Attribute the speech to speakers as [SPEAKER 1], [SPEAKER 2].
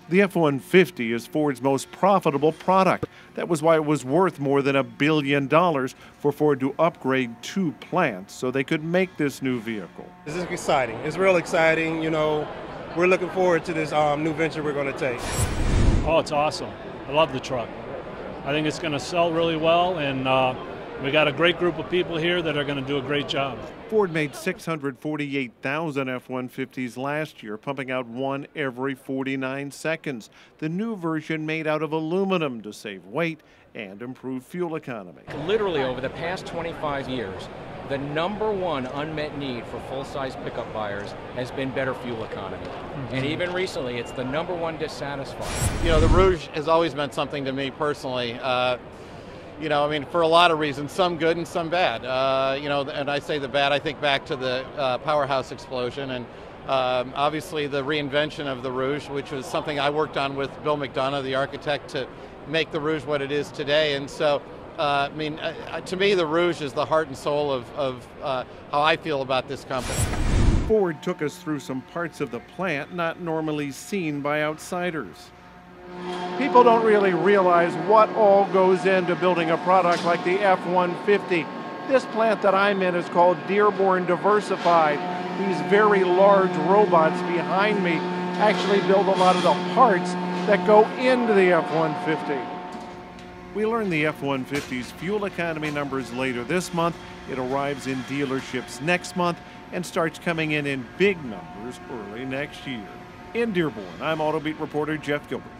[SPEAKER 1] The F-150 is Ford's most profitable product. That was why it was worth more than $1 billion for Ford to upgrade 2 plants so they could make this new vehicle.
[SPEAKER 2] This is exciting. It's real exciting. We're looking forward to this new venture we're going to take.
[SPEAKER 3] Oh, it's awesome. I love the truck. I think it's going to sell really well, and we got a great group of people here that are going to do a great job.
[SPEAKER 1] Ford made 648,000 F-150s last year, pumping out one every 49 seconds. The new version made out of aluminum to save weight and improve fuel economy.
[SPEAKER 4] Literally over the past 25 years, the #1 unmet need for full-size pickup buyers has been better fuel economy. And even recently, it's the #1 dissatisfied.
[SPEAKER 5] The Rouge has always meant something to me personally. For a lot of reasons, some good and some bad. And I say the bad, I think back to the powerhouse explosion and obviously the reinvention of the Rouge, which was something I worked on with Bill McDonough, the architect, to make the Rouge what it is today. And so, to me, the Rouge is the heart and soul of how I feel about this company.
[SPEAKER 1] Ford took us through some parts of the plant not normally seen by outsiders. People don't really realize what all goes into building a product like the F-150. This plant that I'm in is called Dearborn Diversified. These very large robots behind me actually build a lot of the parts that go into the F-150. We learn the F-150's fuel economy numbers later this month. It arrives in dealerships next month and starts coming in big numbers early next year. In Dearborn, I'm AutoBeat reporter Jeff Gilbert.